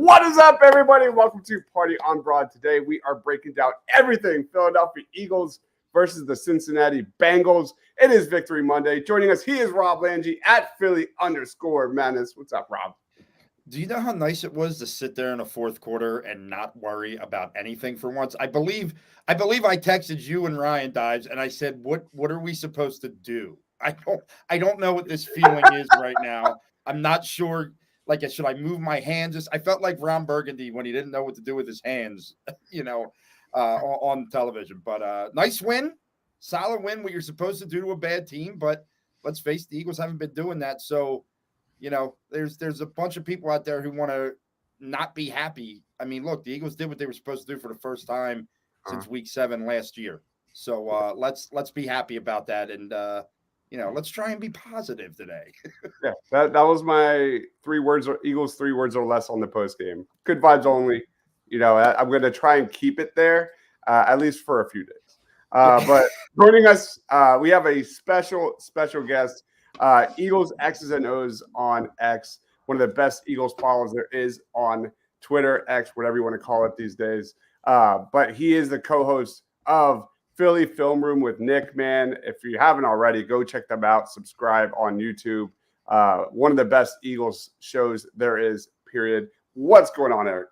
What is up, everybody? Welcome to Party on Broad. Today, we are breaking down everything Philadelphia Eagles versus the Cincinnati Bengals. It is Victory Monday. Joining us, he is Rob Lange at Philly_Madness. What's up, Rob? Do you know how nice it was to sit there in the fourth quarter and not worry about anything for once? I believe I texted you and Ryan Dives and I said, "What are we supposed to do?" I don't know what this feeling is right now. I'm not sure. Like, should I move my hands? I felt like Ron Burgundy when he didn't know what to do with his hands, on television. But nice win, solid win. What you're supposed to do to a bad team, but let's face it, the Eagles haven't been doing that. So, there's a bunch of people out there who want to not be happy. I mean, look, the Eagles did what they were supposed to do for the first time since week 7 last year. So let's be happy about that, and let's try and be positive today. Yeah, that was my 3 words, or Eagles 3 words or less on the post game. Good vibes only. I'm going to try and keep it there at least for a few days. But joining us, we have a special guest. Eagles X's and O's on X, one of the best Eagles followers there is on Twitter, X, whatever you want to call it these days. But he is the co-host of Philly Film Room with Nick, man. If you haven't already, go check them out. Subscribe on YouTube. One of the best Eagles shows there is, period. What's going on, Eric?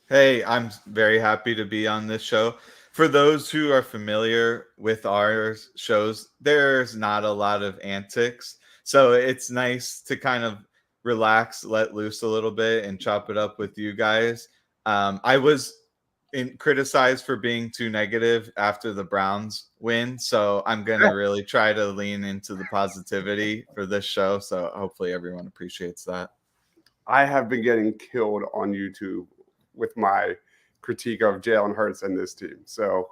Hey, I'm very happy to be on this show. For those who are familiar with our shows, there's not a lot of antics. So it's nice to kind of relax, let loose a little bit, and chop it up with you guys. I was criticized for being too negative after the Browns win. So I'm going to really try to lean into the positivity for this show. So hopefully everyone appreciates that. I have been getting killed on YouTube with my critique of Jalen Hurts and this team. So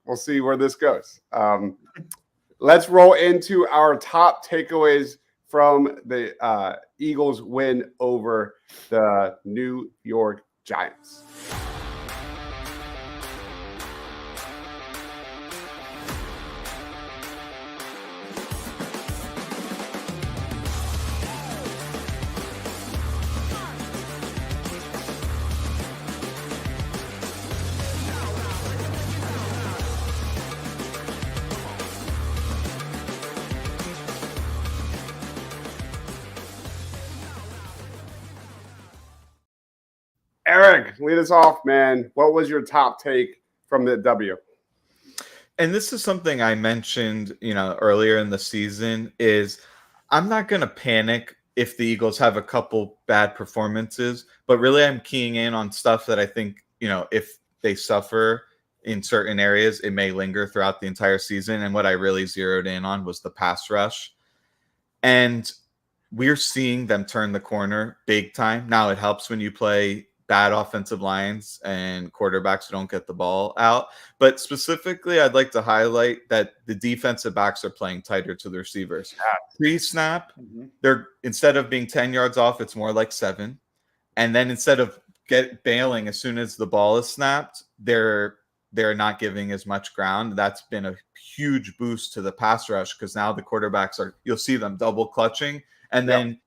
we'll see where this goes. Let's roll into our top takeaways from the Eagles win over the New York Giants. Eric, lead us off, man. What was your top take from the W? And this is something I mentioned, earlier in the season, is I'm not going to panic if the Eagles have a couple bad performances, but really I'm keying in on stuff that I think, if they suffer in certain areas, it may linger throughout the entire season. And what I really zeroed in on was the pass rush. And we're seeing them turn the corner big time. Now, it helps when you play bad offensive lines and quarterbacks who don't get the ball out. But specifically, I'd like to highlight that the defensive backs are playing tighter to the receivers. Pre-snap, they're, instead of being 10 yards off, it's more like 7. And then instead of bailing as soon as the ball is snapped, they're not giving as much ground. That's been a huge boost to the pass rush because now the quarterbacks you'll see them double clutching. And then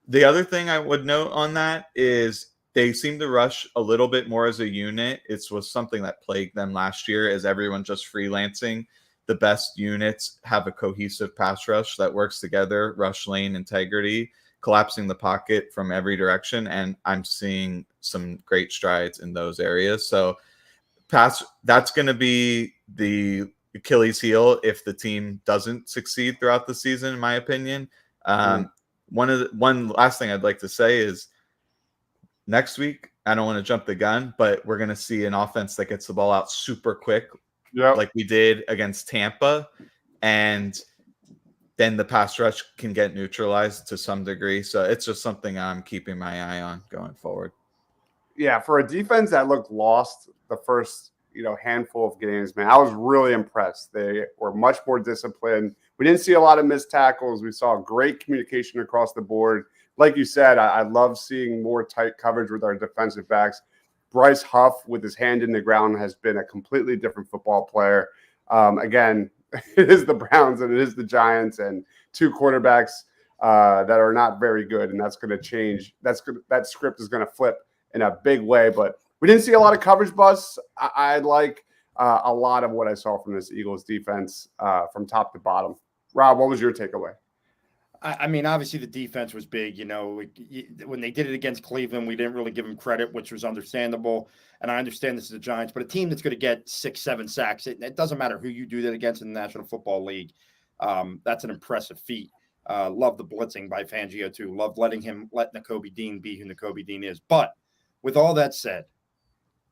the other thing I would note on that is they seem to rush a little bit more as a unit. It was something that plagued them last year, is everyone just freelancing. The best units have a cohesive pass rush that works together, rush lane integrity, collapsing the pocket from every direction. And I'm seeing some great strides in those areas. So that's going to be the Achilles heel if the team doesn't succeed throughout the season, in my opinion. One last thing I'd like to say is, next week, I don't want to jump the gun, but we're going to see an offense that gets the ball out super quick, like we did against Tampa. And then the pass rush can get neutralized to some degree. So it's just something I'm keeping my eye on going forward. Yeah, for a defense that looked lost the first handful of games, man, I was really impressed. They were much more disciplined. We didn't see a lot of missed tackles. We saw great communication across the board. Like you said, I love seeing more tight coverage with our defensive backs. Bryce Huff, with his hand in the ground, has been a completely different football player. Again, it is the Browns and it is the Giants, and 2 quarterbacks that are not very good, and that's going to change. That script is going to flip in a big way. But we didn't see a lot of coverage busts. I like a lot of what I saw from this Eagles defense from top to bottom. Rob, what was your takeaway? I mean, obviously the defense was big. When they did it against Cleveland, we didn't really give them credit, which was understandable. And I understand this is the Giants, but a team that's going to get 6-7 sacks, it doesn't matter who you do that against in the National Football League. That's an impressive feat. Love the blitzing by Fangio too. Love let Nakobe Dean be who Nakobe Dean is. But with all that said,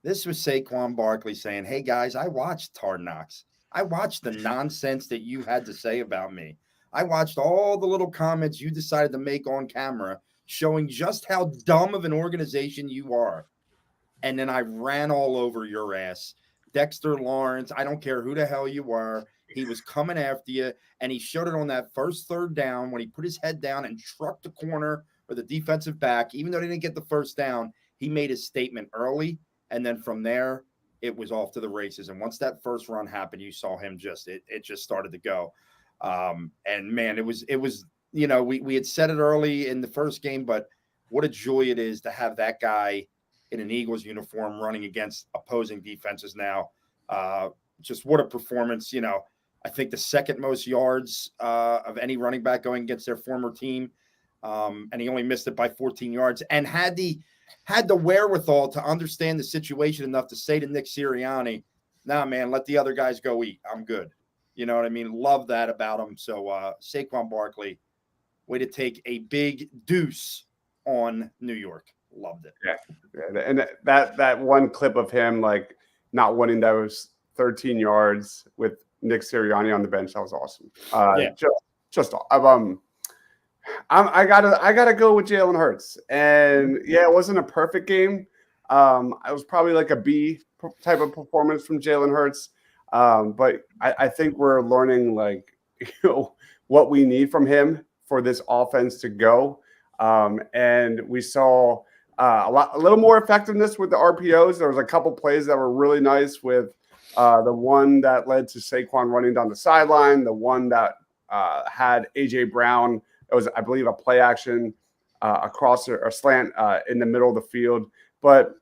this was Saquon Barkley saying, "Hey guys, I watched Hard Knocks. I watched the nonsense that you had to say about me. I watched all the little comments you decided to make on camera showing just how dumb of an organization you are. And then I ran all over your ass. Dexter Lawrence, I don't care who the hell you are. He was coming after you, and he showed it on that first third down when he put his head down and trucked the corner or the defensive back. Even though they didn't get the first down, he made his statement early, and then from there, it was off to the races. And once that first run happened, you saw him it just started to go. And man, it was, we had said it early in the first game, but what a joy it is to have that guy in an Eagles uniform running against opposing defenses now. Just what a performance. I think the second most yards of any running back going against their former team. And he only missed it by 14 yards and had the wherewithal to understand the situation enough to say to Nick Sirianni, "Nah, man, let the other guys go eat. I'm good." You know what I mean? Love that about him. So Saquon Barkley, way to take a big deuce on New York. Loved it. Yeah. And that one clip of him like not winning those 13 yards with Nick Sirianni on the bench, that was awesome. I gotta go with Jalen Hurts. And yeah, it wasn't a perfect game. It was probably like a B type of performance from Jalen Hurts. But I think we're learning what we need from him for this offense to go. And we saw a little more effectiveness with the RPOs. There was a couple plays that were really nice with the one that led to Saquon running down the sideline, the one that had AJ Brown. It was, I believe, a play action across or slant in the middle of the field. But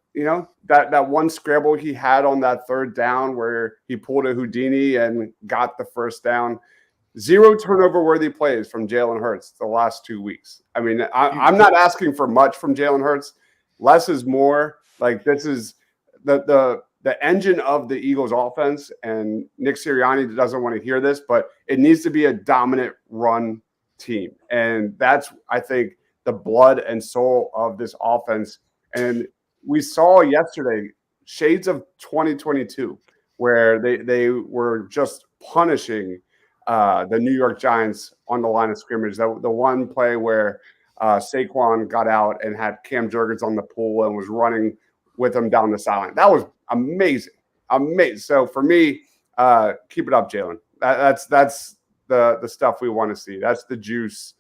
that one scramble he had on that third down where he pulled a Houdini and got the first down. 0 turnover-worthy plays from Jalen Hurts the last 2 weeks. I mean, I'm not asking for much from Jalen Hurts. Less is more. Like, this is the engine of the Eagles offense, and Nick Sirianni doesn't want to hear this, but it needs to be a dominant run team. And that's, I think, the blood and soul of this offense. And we saw yesterday shades of 2022 where they were just punishing the New York Giants on the line of scrimmage. The one play where Saquon got out and had Cam Jurgens on the pool and was running with him down the sideline. That was amazing. So for me, keep it up, Jalen. That's the stuff we want to see. That's the juice.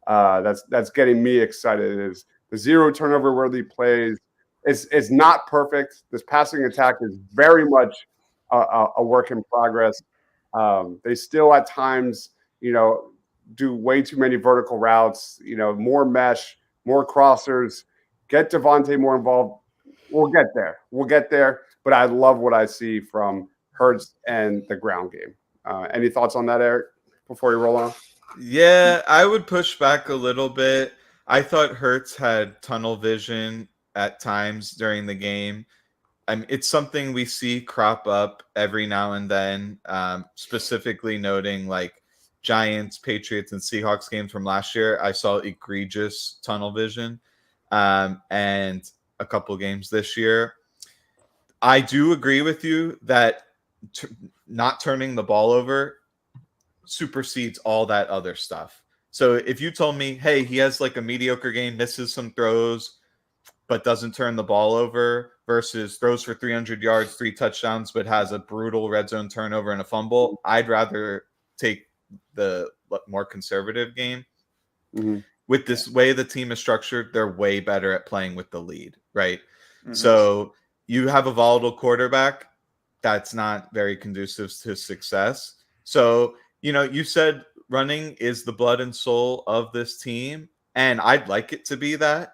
That's getting me excited. Is the 0 turnover worthy plays. It's not perfect. This passing attack is very much a work in progress. They still at times, do way too many vertical routes, more mesh, more crossers, get Devontae more involved. We'll get there. But I love what I see from Hurts and the ground game. Any thoughts on that, Eric, before you roll on? Yeah, I would push back a little bit. I thought Hurts had tunnel vision at times during the game. It's something we see crop up every now and then, specifically noting like Giants, Patriots, and Seahawks games from last year. I saw egregious tunnel vision, and a couple games this year. I do agree with you that not turning the ball over supersedes all that other stuff. So if you told me, hey, he has like a mediocre game, misses some throws, but doesn't turn the ball over versus throws for 300 yards, 3 touchdowns, but has a brutal red zone turnover and a fumble, I'd rather take the more conservative game. Mm-hmm. With this way the team is structured, they're way better at playing with the lead, right? Mm-hmm. So you have a volatile quarterback, that's not very conducive to success. So, you said running is the blood and soul of this team, and I'd like it to be that.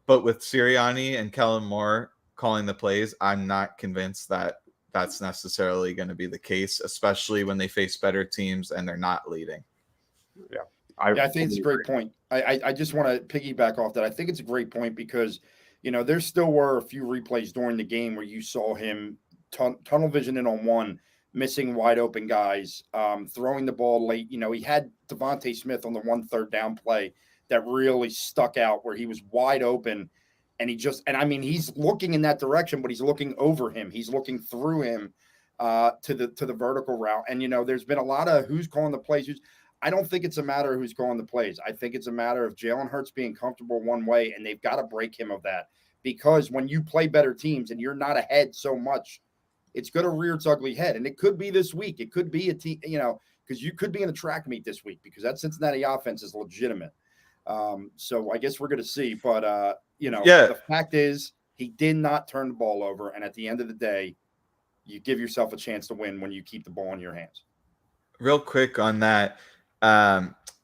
But with Sirianni and Kellen Moore calling the plays, I'm not convinced that that's necessarily going to be the case, especially when they face better teams and they're not leading. Yeah. I think it's a great point. I just want to piggyback off that. I think it's a great point because, there still were a few replays during the game where you saw him tunnel vision in on one, missing wide open guys, throwing the ball late. He had Devontae Smith on the 1 3rd down play that really stuck out where he was wide open. And he's looking in that direction, but he's looking over him. He's looking through him to the vertical route. And, there's been a lot of who's calling the plays. I don't think it's a matter of who's calling the plays. I think it's a matter of Jalen Hurts being comfortable one way, and they've got to break him of that. Because when you play better teams and you're not ahead so much, it's going to rear its ugly head. And it could be this week. It could be a team, because you could be in a track meet this week because that Cincinnati offense is legitimate. So I guess we're going to see. But, the fact is he did not turn the ball over. And at the end of the day, you give yourself a chance to win when you keep the ball in your hands. Real quick on that.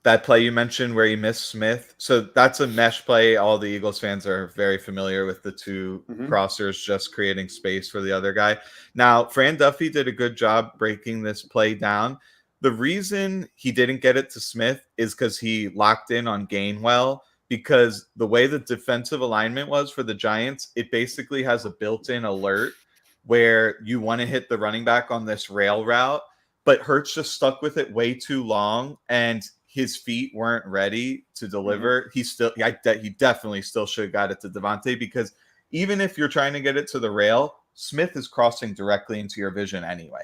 That play you mentioned where he missed Smith. So that's a mesh play. All the Eagles fans are very familiar with the two crossers just creating space for the other guy. Now, Fran Duffy did a good job breaking this play down. The reason he didn't get it to Smith is because he locked in on Gainwell, because the way the defensive alignment was for the Giants, it basically has a built-in alert where you want to hit the running back on this rail route, but Hurts just stuck with it way too long, and his feet weren't ready to deliver. He definitely still should have got it to Devontae, because even if you're trying to get it to the rail, Smith is crossing directly into your vision anyway.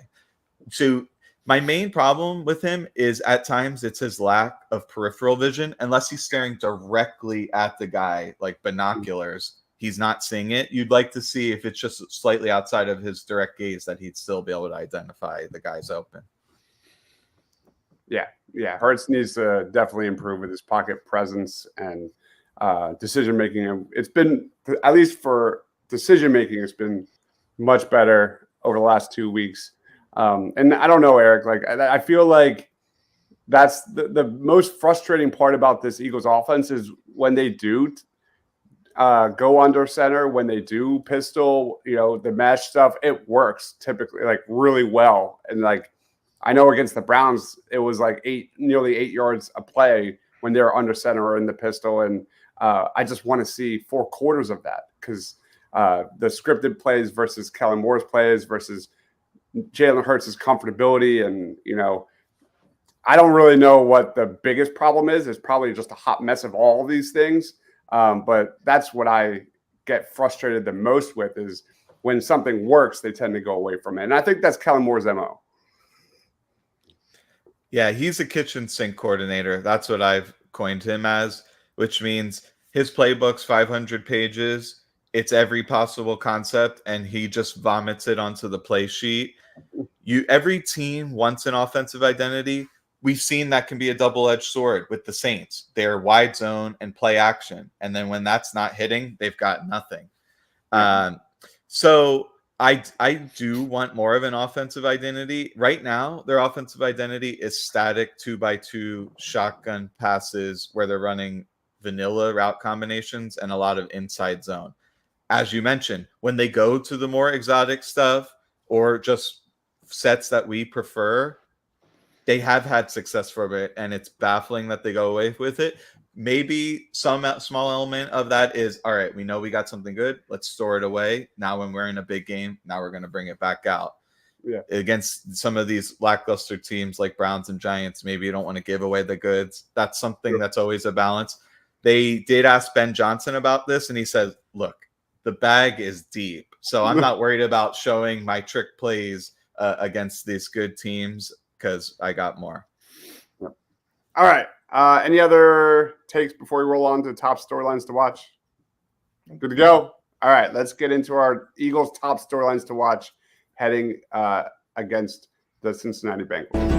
So my main problem with him is at times it's his lack of peripheral vision. Unless he's staring directly at the guy like binoculars, he's not seeing it. You'd like to see if it's just slightly outside of his direct gaze that he'd still be able to identify the guy's open. Yeah. Hurts needs to definitely improve with his pocket presence and decision making. It's been, at least for decision making, it's been much better over the last 2 weeks. And I don't know, Eric, like I feel like that's the most frustrating part about this Eagles offense is when they do go under center, when they do pistol, the mesh stuff, it works typically like really well. And like, I know against the Browns, it was like nearly 8 yards a play when they were under center or in the pistol. And I just want to see 4 quarters of that, because the scripted plays versus Kellen Moore's plays versus Jalen Hurts' comfortability. And, I don't really know what the biggest problem is. It's probably just a hot mess of all of these things. But that's what I get frustrated the most with, is when something works, they tend to go away from it. And I think that's Kellen Moore's MO. Yeah, he's a kitchen sink coordinator. That's what I've coined him as, which means his playbook's 500 pages. It's every possible concept, and he just vomits it onto the play sheet. Every team wants an offensive identity. We've seen that can be a double-edged sword with the Saints. They're wide zone and play action, and then when that's not hitting, they've got nothing. So I do want more of an offensive identity. Right now, their offensive identity is static 2x2 shotgun passes where they're running vanilla route combinations and a lot of inside zone. As you mentioned, when they go to the more exotic stuff or just sets that we prefer, they have had success for a bit, and it's baffling that they go away with it. Maybe some small element of that is, all right, we know we got something good. Let's store it away. Now when we're in a big game, now we're going to bring it back out. Yeah. Against some of these lackluster teams like Browns and Giants, maybe you don't want to give away the goods. That's something that's always a balance. They did ask Ben Johnson about this, and he said, look, the bag is deep. So I'm not worried about showing my trick plays against these good teams because I got more. All right. Any other takes before we roll on to top storylines to watch? Good to go. All right, let's get into our Eagles top storylines to watch heading against the Cincinnati Bengals.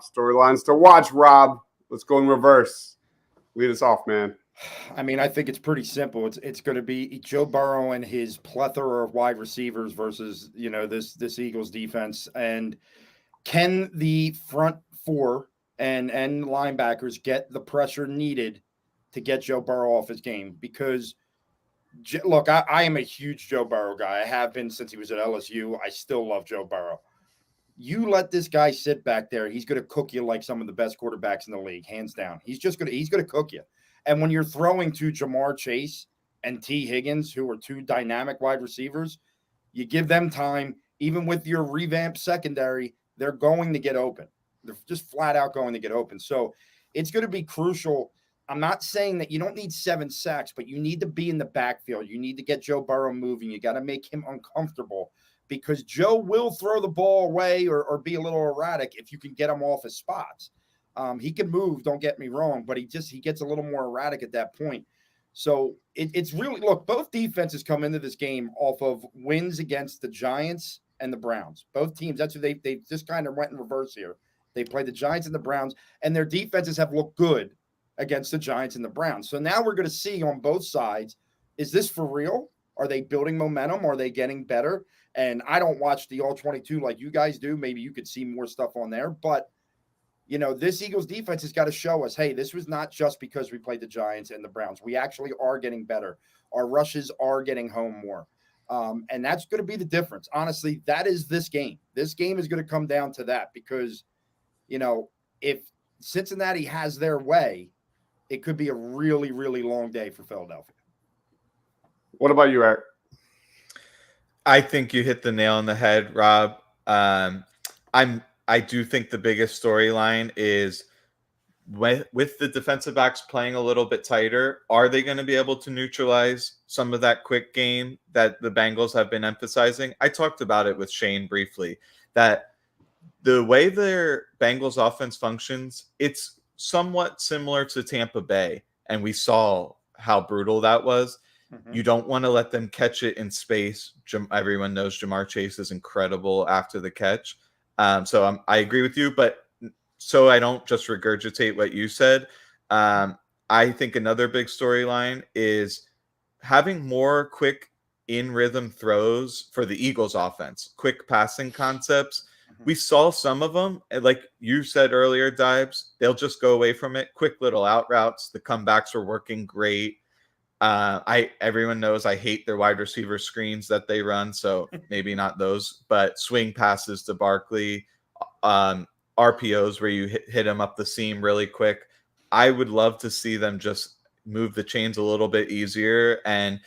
top storylines to watch, Rob. Let's go in reverse. Lead us off, man. I mean, I think it's pretty simple. It's going to be Joe Burrow and his plethora of wide receivers versus, this Eagles defense. And can the front four and linebackers get the pressure needed to get Joe Burrow off his game? Because, look, I am a huge Joe Burrow guy. I have been since he was at LSU. I still love Joe Burrow. You let this guy sit back there, he's going to cook you like some of the best quarterbacks in the league, hands down. He's going to cook you. And when you're throwing to Jamar Chase and T. Higgins, who are two dynamic wide receivers, you give them time. Even with your revamped secondary, they're going to get open. They're just flat out going to get open. So it's going to be crucial. I'm not saying that you don't need 7 sacks, but you need to be in the backfield. You need to get Joe Burrow moving. You got to make him uncomfortable, because Joe will throw the ball away or be a little erratic if you can get him off his spots. He can move, don't get me wrong, but he gets a little more erratic at that point. So it's really, look, both defenses come into this game off of wins against the Giants and the Browns. Both teams, that's who they just kind of went in reverse here. They played the Giants and the Browns, and their defenses have looked good against the Giants and the Browns. So now we're going to see on both sides, is this for real? Are they building momentum? Are they getting better? And I don't watch the All-22 like you guys do. Maybe you could see more stuff on there. But, this Eagles defense has got to show us, hey, this was not just because we played the Giants and the Browns. We actually are getting better. Our rushes are getting home more. And that's going to be the difference. Honestly, that is this game. This game is going to come down to that because, if Cincinnati has their way, it could be a really, really long day for Philadelphia. What about you, Eric? I think you hit the nail on the head, Rob. I do think the biggest storyline is with the defensive backs playing a little bit tighter, are they going to be able to neutralize some of that quick game that the Bengals have been emphasizing? I talked about it with Shane briefly, that the way their Bengals offense functions, it's somewhat similar to Tampa Bay, and we saw how brutal that was. Mm-hmm. You don't want to let them catch it in space. Everyone knows Jamar Chase is incredible after the catch. So I agree with you, but so I don't just regurgitate what you said. I think another big storyline is having more quick in-rhythm throws for the Eagles offense, quick passing concepts. We saw some of them, like you said earlier, Dibes, they'll just go away from it. Quick little out routes. The comebacks were working great. Everyone knows I hate their wide receiver screens that they run, so maybe not those, but swing passes to Barkley, RPOs where you hit them up the seam really quick. I would love to see them just move the chains a little bit easier and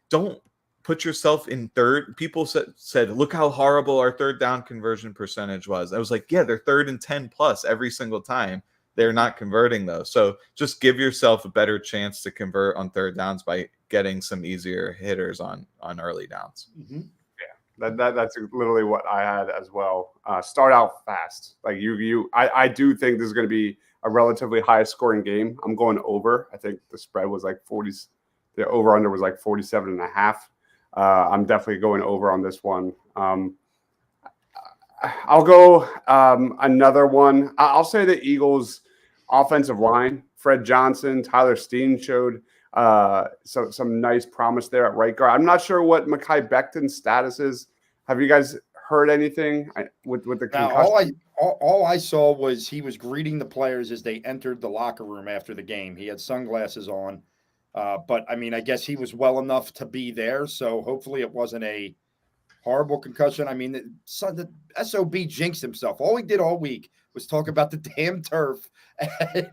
don't put yourself in third. People said, look how horrible our third down conversion percentage was. I was like, yeah, they're 3rd and 10 plus every single time. They're not converting those. So just give yourself a better chance to convert on third downs by getting some easier hitters on early downs. Mm-hmm. Yeah, that's literally what I had as well. Start out fast. Like I do think this is going to be a relatively high scoring game. I'm going over. I think the spread was like 40. The over under was like 47.5. I'm definitely going over on this one. I'll go another one. I'll say the Eagles offensive line. Fred Johnson, Tyler Steen showed some nice promise there at right guard. I'm not sure what Mekhi Becton's status is. Have you guys heard anything with the concussion? All I saw was he was greeting the players as they entered the locker room after the game. He had sunglasses on. But, I mean, I guess he was well enough to be there, so hopefully it wasn't a horrible concussion. I mean, the SOB jinxed himself. All he did all week was talk about the damn turf at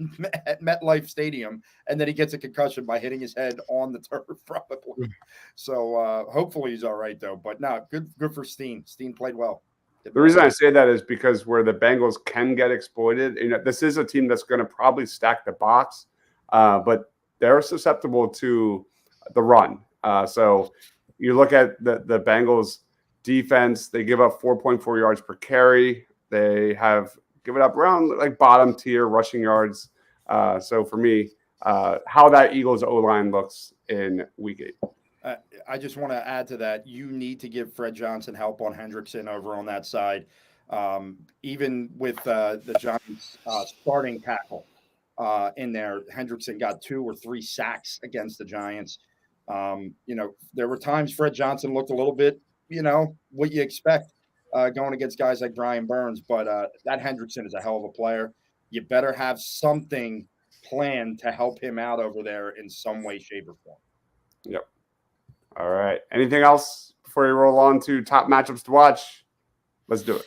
MetLife Stadium, and then he gets a concussion by hitting his head on the turf, probably. So hopefully he's all right, though. But, no, good for Steen. Steen played well. The reason I say that is because where the Bengals can get exploited, this is a team that's going to probably stack the box, but they're susceptible to the run. So you look at the Bengals defense, they give up 4.4 yards per carry. They have given up around like bottom tier rushing yards. So for me, how that Eagles O-line looks in week 8. I just want to add to that. You need to give Fred Johnson help on Hendrickson over on that side. Even with the Giants starting tackle in there, Hendrickson got 2 or 3 sacks against the Giants. There were times Fred Johnson looked a little bit, what you expect going against guys like Brian Burns, but that Hendrickson is a hell of a player. You better have something planned to help him out over there in some way, shape, or form. Yep. All right. Anything else before we roll on to top matchups to watch? Let's do it.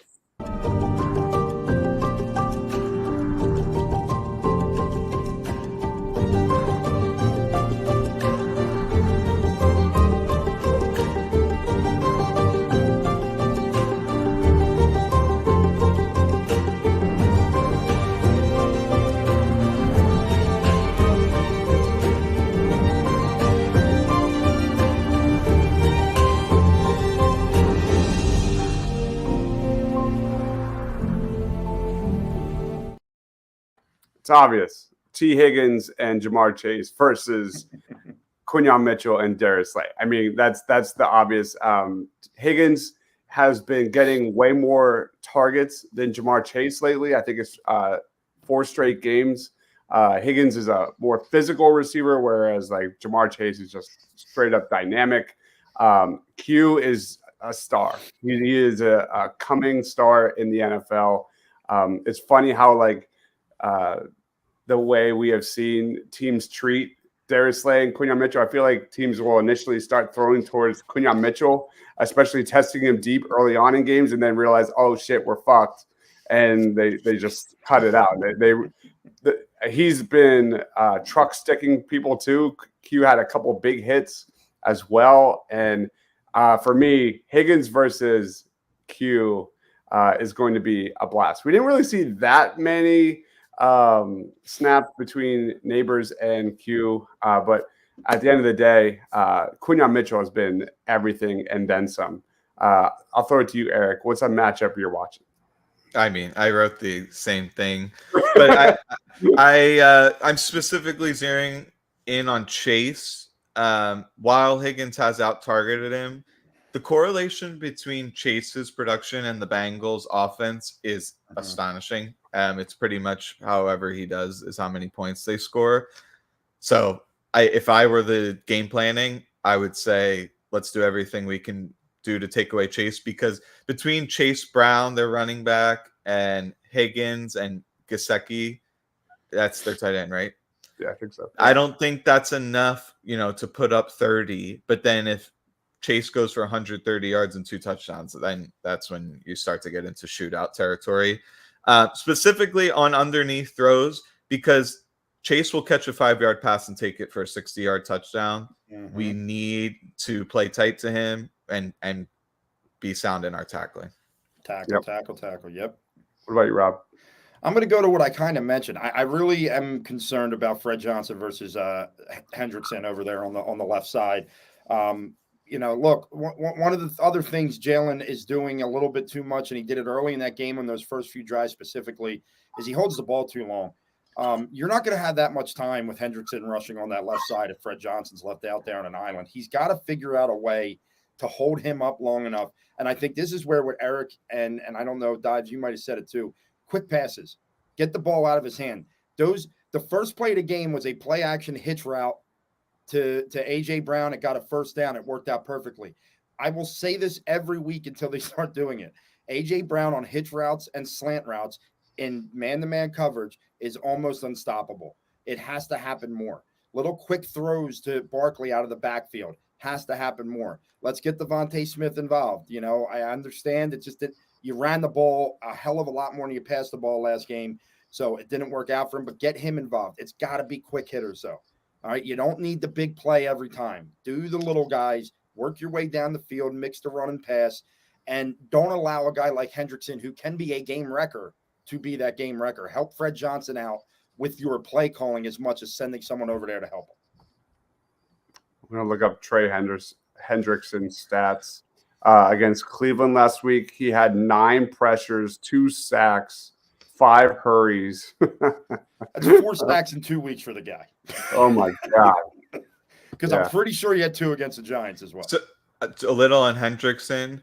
It's obvious. T. Higgins and Jamar Chase versus Quinyon Mitchell and Darius Slay. I mean, that's the obvious. Higgins has been getting way more targets than Jamar Chase lately. I think it's 4 straight games. Higgins is a more physical receiver, whereas like Jamar Chase is just straight up dynamic. Q is a star. He is a coming star in the NFL. It's funny how the way we have seen teams treat Darius Slay and Quinyon Mitchell. I feel like teams will initially start throwing towards Quinyon Mitchell, especially testing him deep early on in games, and then realize, oh shit, we're fucked, and they just cut it out. He's been truck sticking people too. Q had a couple big hits as well, and for me, Higgins versus Q is going to be a blast. We didn't really see that many snaps between Neighbors and Q, but at the end of the day, Quinyon Mitchell has been everything and then some. I'll throw it to you, Eric. What's a matchup you're watching? I mean, I wrote the same thing, but I'm specifically zeroing in on Chase. While Higgins has out-targeted him, the correlation between Chase's production and the Bengals offense is astonishing. It's pretty much however he does is how many points they score. So if I were the game planning, I would say let's do everything we can do to take away Chase, because between Chase Brown, their running back, and Higgins and Gesicki, that's their tight end, right? Yeah, I think so. I don't think that's enough, to put up 30. But then if Chase goes for 130 yards and 2 touchdowns, then that's when you start to get into shootout territory. Specifically on underneath throws, because Chase will catch a 5-yard pass and take it for a 60-yard touchdown. Mm-hmm. We need to play tight to him and be sound in our tackling. Tackle. Yep. What about you, Rob? I'm going to go to what I kind of mentioned. I really am concerned about Fred Johnson versus Hendrickson over there on the left side. Look, one of the other things Jalen is doing a little bit too much, and he did it early in that game on those first few drives specifically, is he holds the ball too long. You're not going to have that much time with Hendrickson rushing on that left side if Fred Johnson's left out there on an island. He's got to figure out a way to hold him up long enough. And I think this is where what Eric and I don't know, Dives, you might have said it too, quick passes. Get the ball out of his hand. The first play of the game was a play action hitch route to A.J. Brown. It got a first down. It worked out perfectly. I will say this every week until they start doing it. A.J. Brown on hitch routes and slant routes in man-to-man coverage is almost unstoppable. It has to happen more. Little quick throws to Barkley out of the backfield has to happen more. Let's get Devontae Smith involved. I understand it's just that you ran the ball a hell of a lot more than you passed the ball last game, so it didn't work out for him, but get him involved. It's got to be quick hitters, though. All right, you don't need the big play every time. Do the little guys, work your way down the field, mix the run and pass, and don't allow a guy like Hendrickson, who can be a game wrecker, to be that game wrecker. Help Fred Johnson out with your play calling as much as sending someone over there to help him. I'm going to look up Trey Hendrickson's stats. Against Cleveland last week, he had 9 pressures, 2 sacks, 5 hurries. That's 4 sacks in 2 weeks for the guy. Oh, my God. Because I'm pretty sure he had 2 against the Giants as well. So, a little on Hendrickson.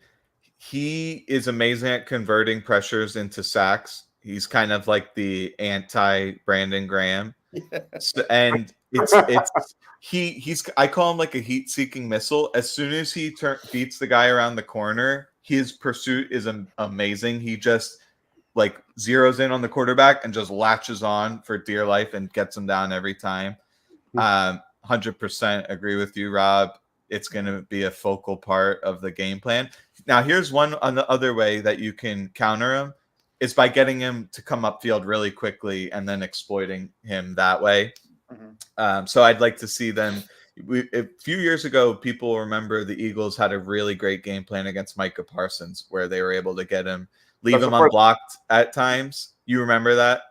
he is amazing at converting pressures into sacks. He's kind of like the anti Brandon Graham. So, and he's I call him like a heat-seeking missile. As soon as he beats the guy around the corner, his pursuit is amazing. He just like zeroes in on the quarterback and just latches on for dear life and gets him down every time. 100% agree with you, Rob. It's going to be a focal part of the game plan. Now, here's one on the other way that you can counter him is by getting him to come upfield really quickly and then exploiting him that way. So I'd like to see them. A few years ago, people remember the Eagles had a really great game plan against Micah Parsons where they were able to get him, leave him unblocked at times. You remember that?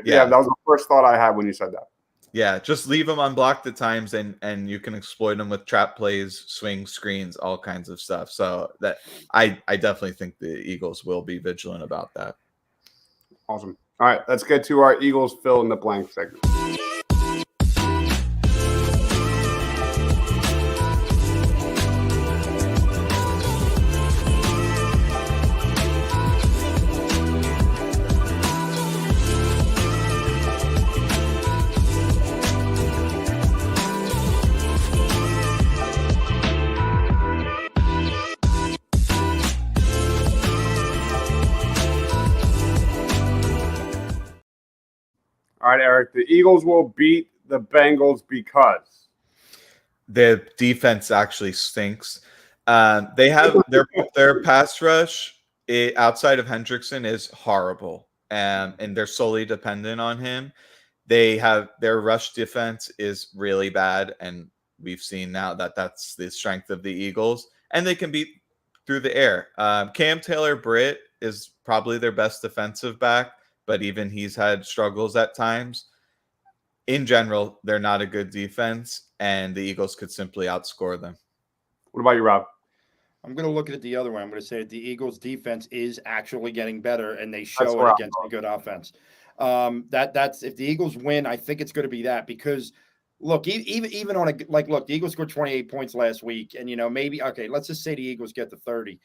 Yeah, that was the first thought I had when you said that. Yeah, just leave them unblocked at times, and you can exploit them with trap plays, swing screens, all kinds of stuff. So that I definitely think the Eagles will be vigilant about that. Awesome. All right, let's get to our Eagles fill in the blank segment. All right, Eric, the Eagles will beat the Bengals because the defense actually stinks. They have their pass rush outside of Hendrickson is horrible, and they're solely dependent on him. Their rush defense is really bad, and we've seen now that that's the strength of the Eagles, and they can beat through the air. Cam Taylor-Britt is probably their best defensive back, but even he's had struggles at times. In general, they're not a good defense, and the Eagles could simply outscore them. What about you, Rob? I'm going to look at it the other way. I'm going to say that the Eagles' defense is actually getting better, and they show it against a good offense. That's if the Eagles win, I think it's going to be that because look, even on look, the Eagles scored 28 points last week, and maybe let's just say the Eagles get to 30.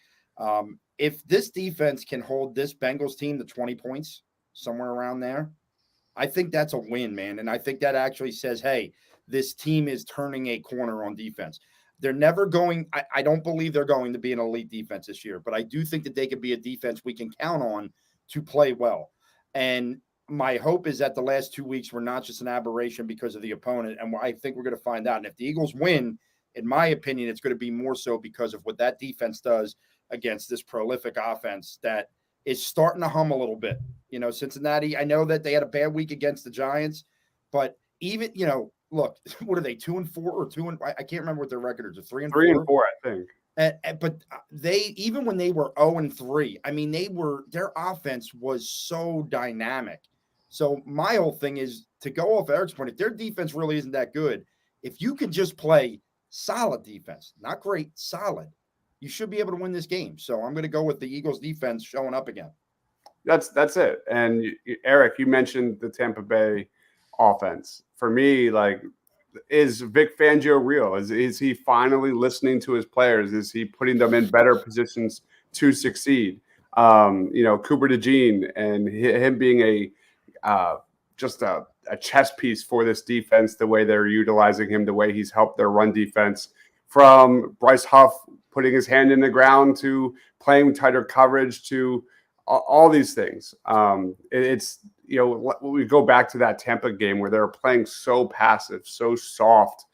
If this defense can hold this Bengals team to 20 points, somewhere around there, I think that's a win, man. And I think that actually says, hey, this team is turning a corner on defense. They're never going – I don't believe they're going to be an elite defense this year, but I do think that they could be a defense we can count on to play well. And my hope is that the last 2 weeks were not just an aberration because of the opponent, and I think we're going to find out. And if the Eagles win, in my opinion, it's going to be more so because of what that defense does against this prolific offense that is starting to hum a little bit. Cincinnati, I know that they had a bad week against the Giants, but even, look, what are they, 2-4 or 2 I can't remember what their record is. 3-4? 3-4, I think. But they, even when they were 0-3, I mean, their offense was so dynamic. So my whole thing is to go off Eric's point, if their defense really isn't that good, if you could just play solid defense, not great, solid, you should be able to win this game. So I'm going to go with the Eagles defense showing up again. That's it. And Eric, you mentioned the Tampa Bay offense. For me, is Vic Fangio real? Is he finally listening to his players? Is he putting them in better positions to succeed? Cooper DeJean and him being just a chess piece for this defense, the way they're utilizing him, the way he's helped their run defense, from Bryce Huff putting his hand in the ground to playing tighter coverage to all these things. We go back to that Tampa game where they're playing so passive, so soft,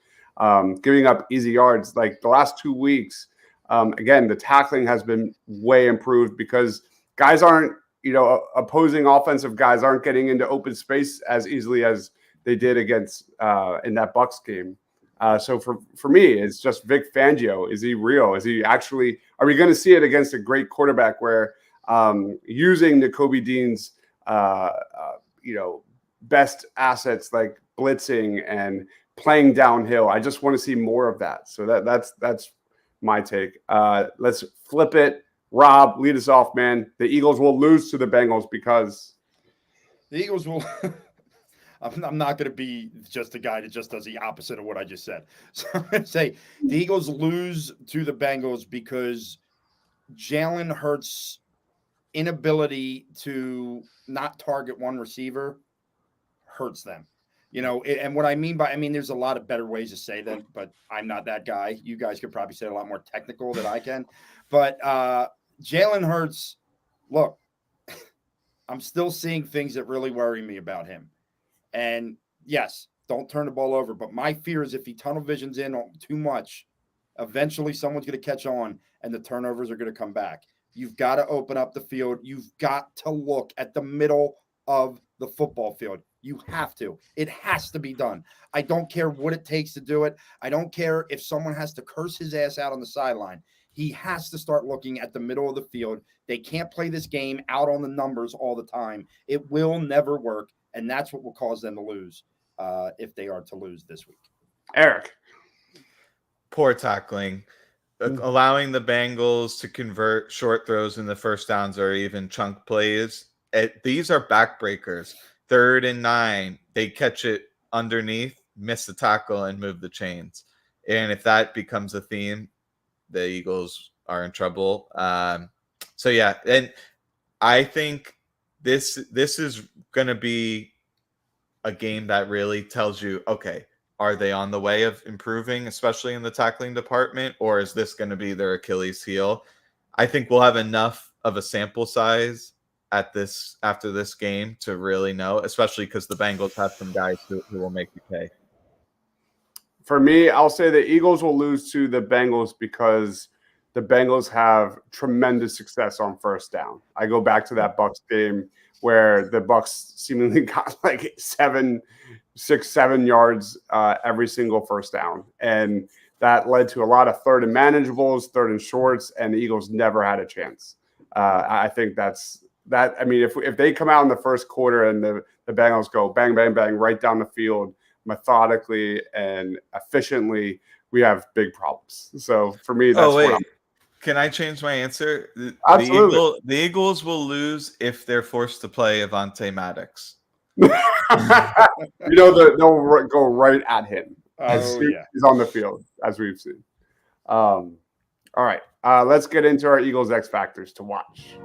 giving up easy yards. Like the last 2 weeks, again, the tackling has been way improved because guys aren't, opposing offensive guys aren't getting into open space as easily as they did against in that Bucs game. So for me, it's just Vic Fangio. Is he real? Is he actually? Are we going to see it against a great quarterback where using Nakobe Dean's best assets like blitzing and playing downhill? I just want to see more of that. So that's my take. Let's flip it. Rob, lead us off, man. The Eagles will lose to the Bengals because the Eagles will. I'm not going to be just a guy that just does the opposite of what I just said. So I'm going to say the Eagles lose to the Bengals because Jalen Hurts' inability to not target one receiver hurts them. And what I mean there's a lot of better ways to say that, but I'm not that guy. You guys could probably say a lot more technical than I can. But Jalen Hurts, look, I'm still seeing things that really worry me about him. And yes, don't turn the ball over. But my fear is if he tunnel visions in too much, eventually someone's going to catch on and the turnovers are going to come back. You've got to open up the field. You've got to look at the middle of the football field. You have to. It has to be done. I don't care what it takes to do it. I don't care if someone has to curse his ass out on the sideline. He has to start looking at the middle of the field. They can't play this game out on the numbers all the time. It will never work, and that's what will cause them to lose if they are to lose this week. Eric. Poor tackling. Allowing the Bengals to convert short throws in the first downs or even chunk plays. These are backbreakers. 3rd and 9, they catch it underneath, miss the tackle, and move the chains. And if that becomes a theme, the Eagles are in trouble. So yeah, and I think this is going to be a game that really tells you, okay, are they on the way of improving, especially in the tackling department, or is this going to be their Achilles heel? I think we'll have enough of a sample size after this game to really know, especially because the Bengals have some guys who will make you pay. For me, I'll say the Eagles will lose to the Bengals because the Bengals have tremendous success on first down. I go back to that Bucs game where the Bucs seemingly got like 7 yards every single first down. And that led to a lot of 3rd and manageables, 3rd and shorts, and the Eagles never had a chance. I think that's that. I mean, if they come out in the first quarter and the Bengals go bang, bang, bang right down the field methodically and efficiently, we have big problems. So for me, that's Can I change my answer? Absolutely. The Eagles will lose if they're forced to play Avonte Maddox. They'll go right at him as soon as he's on the field, as we've seen. All right, let's get into our Eagles X Factors to watch.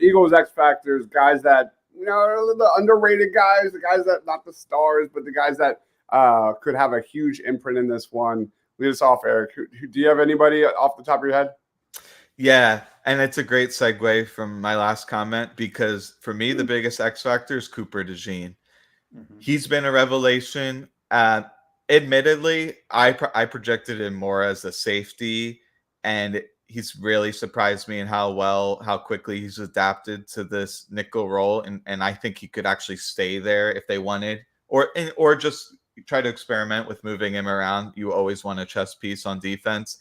Eagles X Factors, guys that are the underrated guys, the guys that not the stars, but the guys that could have a huge imprint in this one. Lead us off, Eric. Do you have anybody off the top of your head? Yeah, and it's a great segue from my last comment because for me, the biggest X factor is Cooper DeJean. Mm-hmm. He's been a revelation. Admittedly, I projected him more as a safety, and he's really surprised me in how quickly he's adapted to this nickel role. And I think he could actually stay there if they wanted, or just try to experiment with moving him around. You always want a chess piece on defense,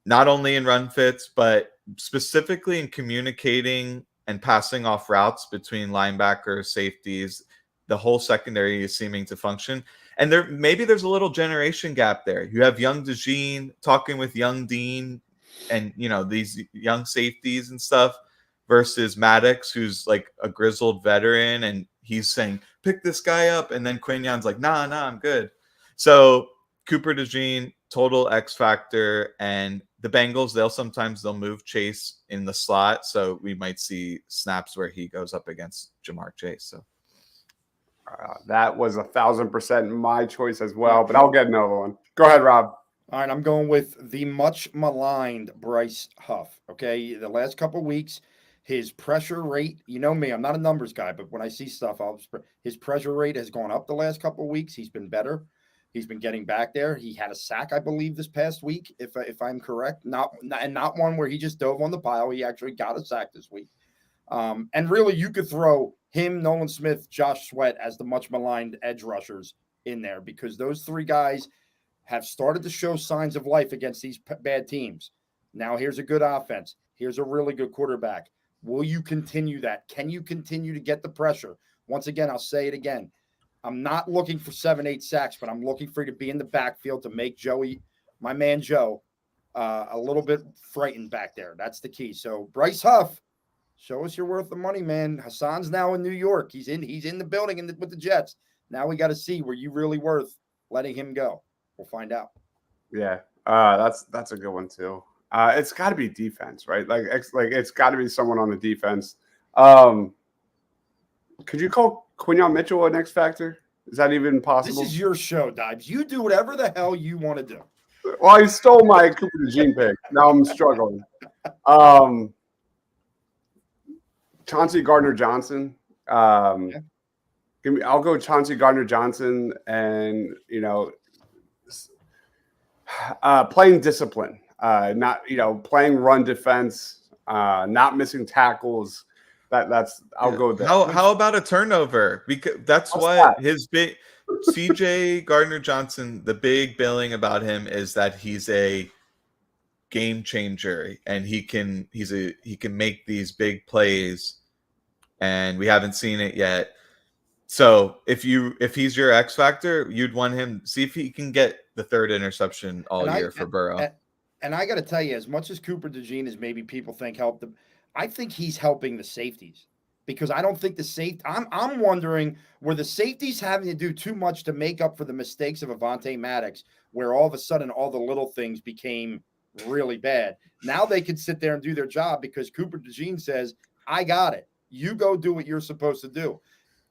not only in run fits, but specifically in communicating and passing off routes between linebackers, safeties. The whole secondary is seeming to function. And maybe there's a little generation gap there. You have young DeJean talking with young Dean, and these young safeties and stuff versus Maddox, who's like a grizzled veteran, and he's saying, pick this guy up. And then Quignon's like, nah, I'm good. So Cooper DeJean, total X factor. And the Bengals, they'll move Chase in the slot. So we might see snaps where he goes up against Jamar Chase. So that was 1,000% my choice as well, but I'll get another one. Go ahead, Rob. All right, I'm going with the much maligned Bryce Huff. Okay, the last couple of weeks, his pressure rate, you know me, I'm not a numbers guy, but when I see stuff, his pressure rate has gone up the last couple of weeks. He's been better. He's been getting back there. He had a sack, I believe, this past week, if I'm correct. Not one where he just dove on the pile. He actually got a sack this week. And really, you could throw him, Nolan Smith, Josh Sweat as the much maligned edge rushers in there because those three guys have started to show signs of life against these bad teams. Now here's a good offense. Here's a really good quarterback. Will you continue that? Can you continue to get the pressure? Once again, I'll say it again. I'm not looking for 7-8 sacks, but I'm looking for you to be in the backfield to make Joey, my man Joe, a little bit frightened back there. That's the key. So Bryce Huff, show us you're worth the money, man. Hassan's now in New York. He's in the building with the Jets. Now we got to see were you really worth letting him go. We'll find out. Yeah, that's a good one too. It's got to be defense, right? Like it's got to be someone on the defense. Could you call Quinyon Mitchell an X factor? Is that even possible? This is your show, Dibes. You do whatever the hell you want to do. Well, he stole my Cooper DeJean pick. Now I'm struggling. Chauncey Gardner-Johnson. I'll go Chauncey Gardner-Johnson, and playing discipline, not playing run defense, not missing tackles. I'll go there. How about a turnover? Because that's what his big CJ Gardner-Johnson, the big billing about him is that he's a game changer and he can make these big plays, and we haven't seen it yet. So if he's your X factor, you'd want him, see if he can get the third interception all year for Burrow. And I got to tell you, as much as Cooper DeJean is maybe people think helped them, I think he's helping the safeties, because I don't think the safety. I'm wondering, were the safeties having to do too much to make up for the mistakes of Avonte Maddox, where all of a sudden all the little things became really bad? Now they can sit there and do their job because Cooper DeJean says, "I got it. You go do what you're supposed to do."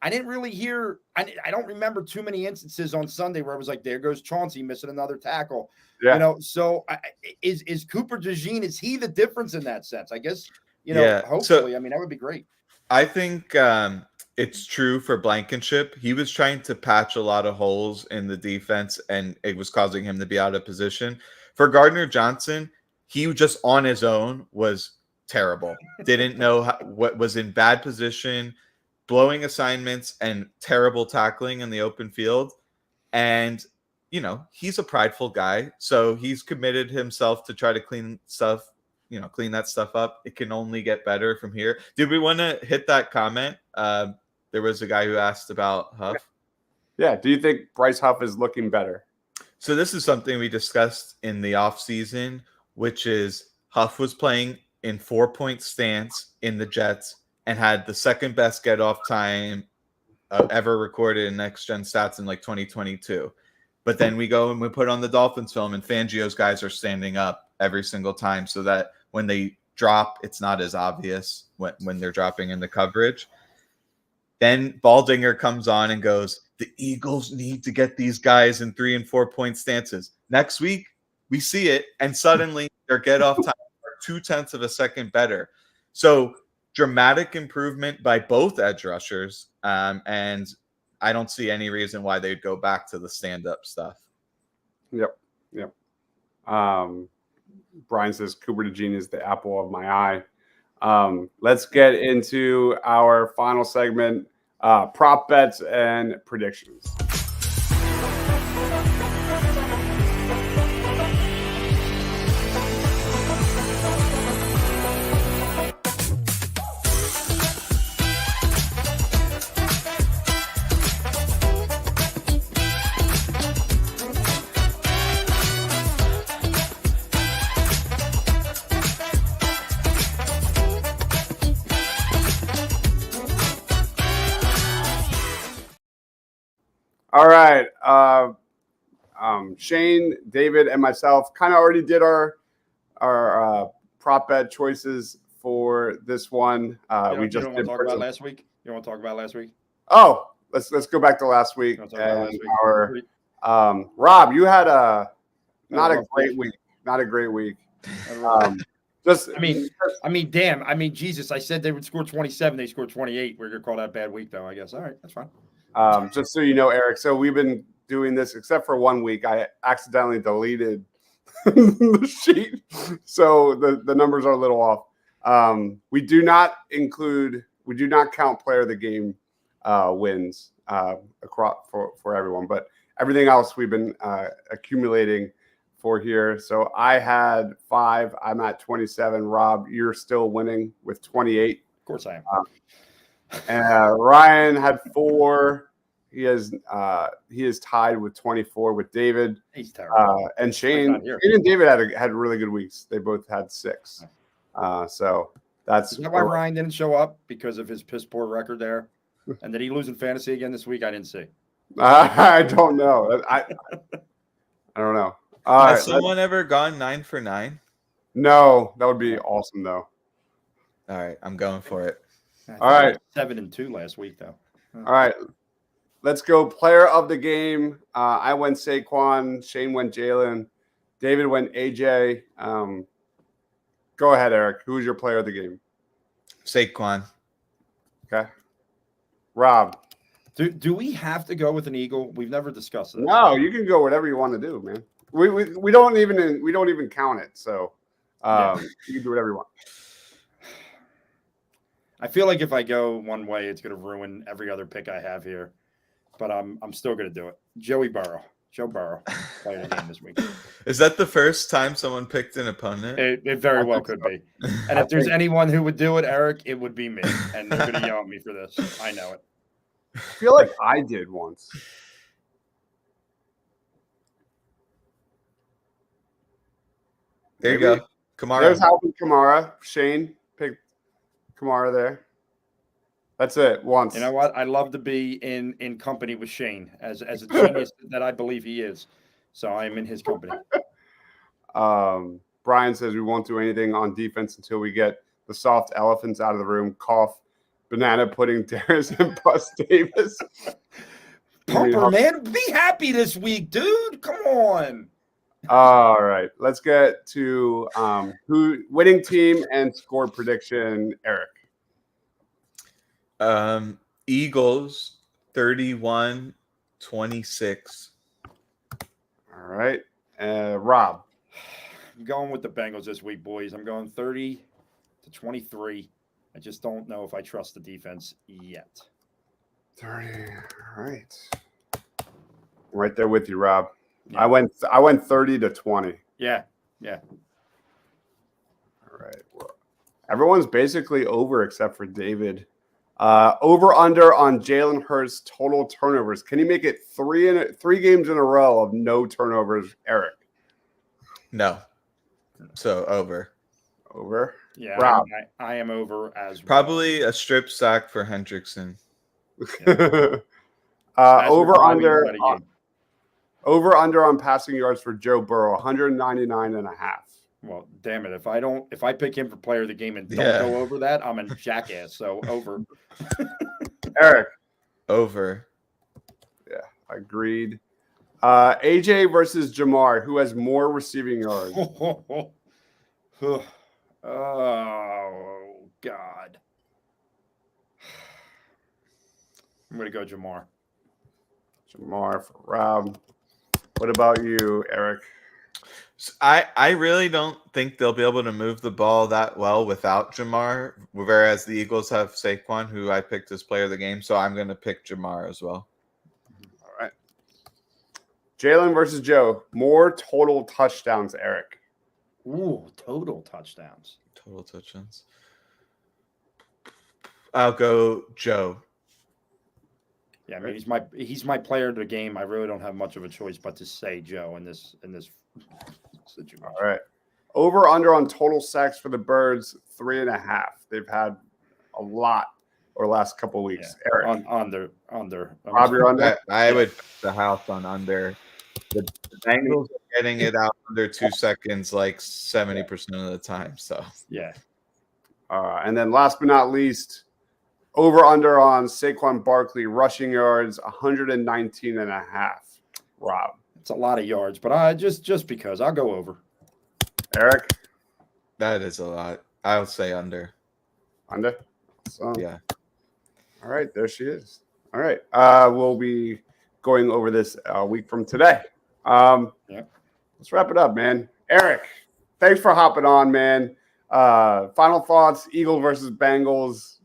I didn't really hear. I don't remember too many instances on Sunday where I was like, "There goes Chauncey missing another tackle." Yeah. So is Cooper DeJean? Is he the difference in that sense? I guess. Hopefully. So, that would be great. I think it's true for Blankenship. He was trying to patch a lot of holes in the defense, and it was causing him to be out of position. For Gardner-Johnson, he just on his own was terrible. Didn't know what was in bad position, blowing assignments, and terrible tackling in the open field. And, he's a prideful guy, so he's committed himself to try to clean that stuff up. It can only get better from here. Did we want to hit that comment? There was a guy who asked about Huff. Yeah. Do you think Bryce Huff is looking better? So this is something we discussed in the offseason, which is Huff was playing in 4-point stance in the Jets and had the second best get off time ever recorded in Next Gen Stats in 2022. But then we go and we put on the Dolphins film, and Fangio's guys are standing up every single time so that when they drop, it's not as obvious when they're dropping in the coverage. Then Baldinger comes on and goes, the Eagles need to get these guys in 3- and 4-point stances. Next week, we see it, and suddenly their get off time are 0.2 of a second better. So dramatic improvement by both edge rushers, and I don't see any reason why they'd go back to the stand-up stuff. Yep. Brian says Cooper DeJean is the apple of my eye. Let's get into our final segment, prop bets and predictions. All right. Shane, David, and myself kind of already did our prop bet choices for this one. We just want to talk about last week. You want to talk about last week? Oh, let's go back to last week. Rob, you had not a great week. Not a great week. Damn. Jesus, I said they would score 27. They scored 28. We're going to call that a bad week, though, I guess. All right, that's fine. Just so you know, Eric, so we've been doing this except for 1 week. I accidentally deleted the sheet, so the numbers are a little off. We do not count player of the game wins across for everyone, but everything else we've been accumulating for here. So I had 5. I'm at 27. Rob, you're still winning with 28. Of course I am. And Ryan had 4. He is tied with 24 with David. He's terrible. And Shane and David had really good weeks. They both had 6. So that's Is that why Ryan didn't show up, because of his piss poor record there? And did he lose in fantasy again this week? I didn't see. I don't know. I don't know. Has someone ever gone 9 for 9? No, that would be awesome though. All right, I'm going for it. All right, 7-2 last week though. All right, let's go. Player of the game. I went Saquon. Shane went Jalen. David went AJ. Go ahead, Eric. Who's your player of the game? Saquon. Okay. Rob. Do we have to go with an Eagle? We've never discussed this. No, you can go whatever you want to do, man. We don't even count it. So you can do whatever you want. I feel like if I go one way, it's going to ruin every other pick I have here. But I'm still going to do it. Joe Burrow, playing the game this week. Is that the first time someone picked an opponent? It very well could be. And if there's anyone who would do it, Eric, it would be me. And they're going to yell at me for this. I know it. I feel like I did once. There you go. Kamara. There's Alvin Kamara. Shane picked Kamara there. That's it. Once. You know what? I love to be in company with Shane as a genius that I believe he is. So I am in his company. Brian says we won't do anything on defense until we get the soft elephants out of the room. Cough. Banana pudding, Darius, and Bus Davis. Pumper, man, be happy this week, dude. Come on. All right, let's get to who winning team and score prediction. Eric. Eagles 31-26. All right, Rob. I'm going with the Bengals this week, boys. I'm going 30-23. I just don't know if I trust the defense yet. 30. All right. Right there with you, Rob. Yeah. I went 30-20. Yeah. All right. Well, everyone's basically over except for David. Over under on Jalen Hurts total turnovers. Can he make it 3 games in a row of no turnovers, Eric? No. So over. Over. Yeah, Rob. I am over as probably a strip sack for Hendrickson. Yeah. Over under on passing yards for Joe Burrow, 199.5. Well, damn it. If I pick him for player of the game and don't go over that, I'm a jackass. So over. Eric. Over. Yeah, agreed. AJ versus Jamar, who has more receiving yards? Oh, God. I'm going to go Jamar. Jamar for Rob. What about you, Eric? I really don't think they'll be able to move the ball that well without Jamar, whereas the Eagles have Saquon, who I picked as player of the game, so I'm going to pick Jamar as well. All right. Jalen versus Joe. More total touchdowns, Eric. Ooh, total touchdowns. Total touchdowns. I'll go Joe. Yeah, I mean he's my player of the game. I really don't have much of a choice but to say Joe in this situation. All right. Over under on total sacks for the Birds, 3.5. They've had a lot over the last couple of weeks. Yeah. Eric. Under. Rob, you're under? I would put the house on under. The Bengals are getting it out under 2 seconds like 70% of the time. So yeah. And then last but not least, over under on Saquon Barkley rushing yards, 119.5. Rob. It's a lot of yards, but just because I'll go over. Eric. that is a lot. I would say under. Under. So, Yeah. All right, there she is. All right. We'll be going over this a week from today. Let's wrap it up, man. Eric, thanks for hopping on, man. Final thoughts, Eagles versus Bengals,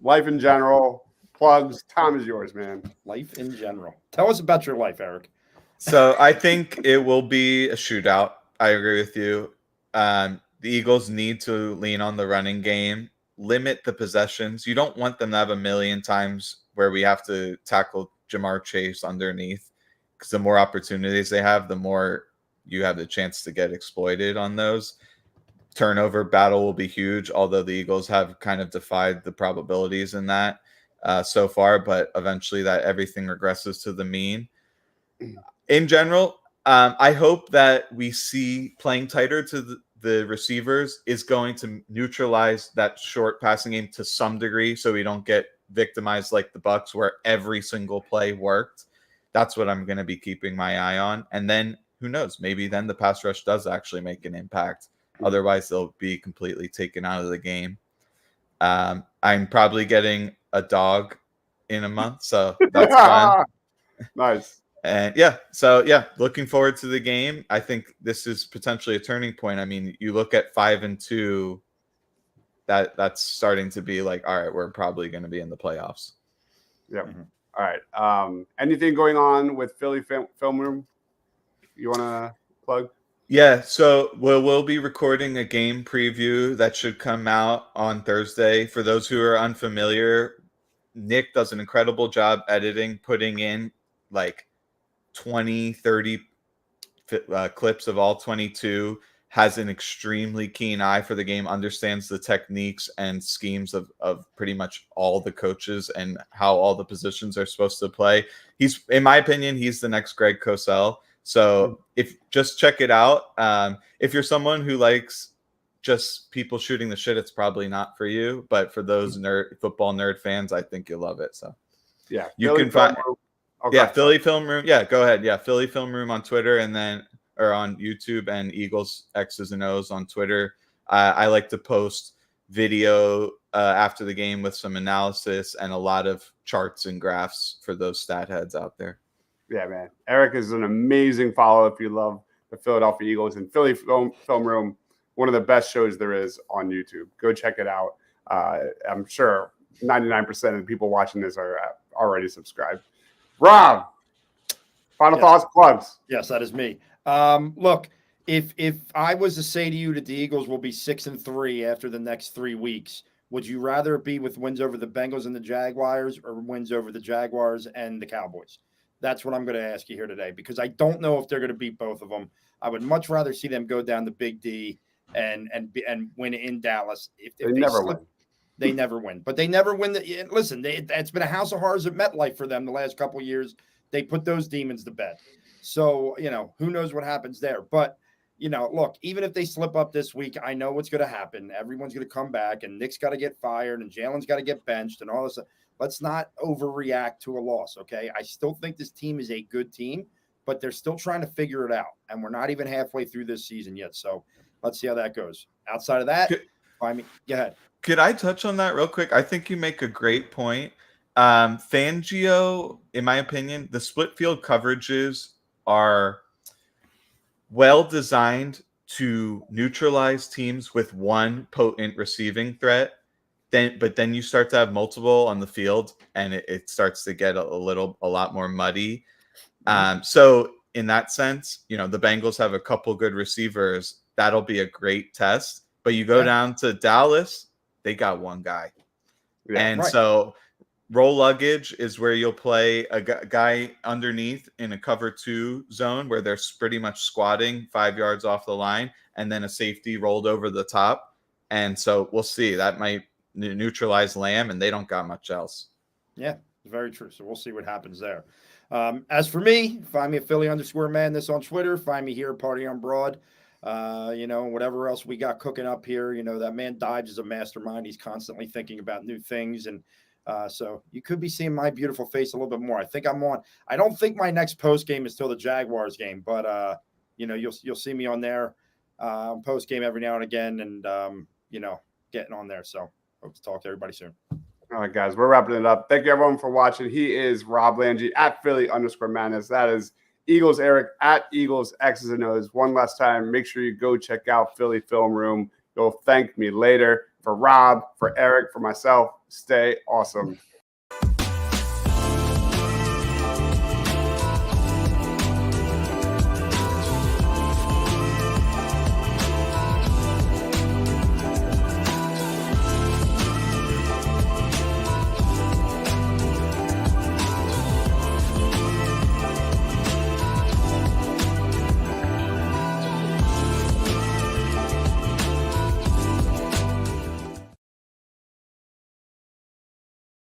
life in general, plugs. Time is yours, man. Life in general. Tell us about your life, Eric. So I think it will be a shootout. I agree with you. The Eagles need to lean on the running game, limit the possessions. You don't want them to have a million times where we have to tackle Jamar Chase underneath, because the more opportunities they have, the more you have the chance to get exploited on those. Turnover battle will be huge, although the Eagles have kind of defied the probabilities in that so far, but eventually that everything regresses to the mean. In general, I hope that we see playing tighter to the receivers is going to neutralize that short passing game to some degree, so we don't get victimized like the Bucs, where every single play worked. That's what I'm going to be keeping my eye on. And then who knows? Maybe then the pass rush does actually make an impact. Otherwise, they'll be completely taken out of the game. I'm probably getting a dog in a month, so that's fun. Nice. And looking forward to the game. I think this is potentially a turning point. I mean, you look at 5-2, that's starting to be like, all right, we're probably going to be in the playoffs. Yep. Mm-hmm. All right. Anything going on with Philly Film Room you want to plug? Yeah, so we'll be recording a game preview that should come out on Thursday. For those who are unfamiliar, Nick does an incredible job editing, putting in like 20, 30 clips of all 22, has an extremely keen eye for the game, understands the techniques and schemes of pretty much all the coaches and how all the positions are supposed to play. He's, in my opinion, he's the next Greg Cosell. So just check it out. If you're someone who likes just people shooting the shit, it's probably not for you. But for those football nerd fans, I think you'll love it. So yeah, you can find Philly Film Room. Yeah, go ahead. Yeah, Philly Film Room on Twitter or on YouTube, and Eagles X's and O's on Twitter. I like to post video after the game with some analysis and a lot of charts and graphs for those stat heads out there. Yeah, man. Eric is an amazing follow if you love the Philadelphia Eagles, and Philly Film Room, one of the best shows there is on YouTube. Go check it out. I'm sure 99% of the people watching this are already subscribed. Rob, final thoughts, plugs. Yes, that is me. Look, if I was to say to you that the Eagles will be 6-3 after the next 3 weeks, would you rather it be with wins over the Bengals and the Jaguars, or wins over the Jaguars and the Cowboys? That's what I'm going to ask you here today, because I don't know if they're going to beat both of them. I would much rather see them go down the Big D and win in Dallas. If they never win. They never win. But they never win. Listen, it's been a house of horrors at MetLife for them the last couple of years. They put those demons to bed. So, who knows what happens there. But, look, even if they slip up this week, I know what's going to happen. Everyone's going to come back, and Nick's got to get fired, and Jalen's got to get benched, and all this stuff. Let's not overreact to a loss, okay? I still think this team is a good team, but they're still trying to figure it out, and we're not even halfway through this season yet. So let's see how that goes. Outside of that, go ahead. Could I touch on that real quick? I think you make a great point. Fangio, in my opinion, the split field coverages are well designed to neutralize teams with one potent receiving threat. But then you start to have multiple on the field, and it starts to get a lot more muddy. So in that sense, the Bengals have a couple good receivers. That'll be a great test. But you go down to Dallas, they got one guy. So roll luggage is where you'll play a guy underneath in a cover 2 zone where they're pretty much squatting 5 yards off the line, and then a safety rolled over the top. And so we'll see. That might neutralize Lamb, and they don't got much else. Yeah, very true. So we'll see what happens there. As for me, find me at Philly_Madness on Twitter. Find me here at Party on Broad. Whatever else we got cooking up here. That man Dives is a mastermind. He's constantly thinking about new things, and so you could be seeing my beautiful face a little bit more. I think I'm on. I don't think my next post game is till the Jaguars game, but you'll see me on there post game every now and again, and getting on there. So hope to talk to everybody soon. All right, guys, we're wrapping it up. Thank you, everyone, for watching. He is Rob Langy at Philly_Madness. That is Eagles Eric at Eagles X's and O's. One last time, make sure you go check out Philly Film Room. You'll thank me later. For Rob, for Eric, for myself, stay awesome.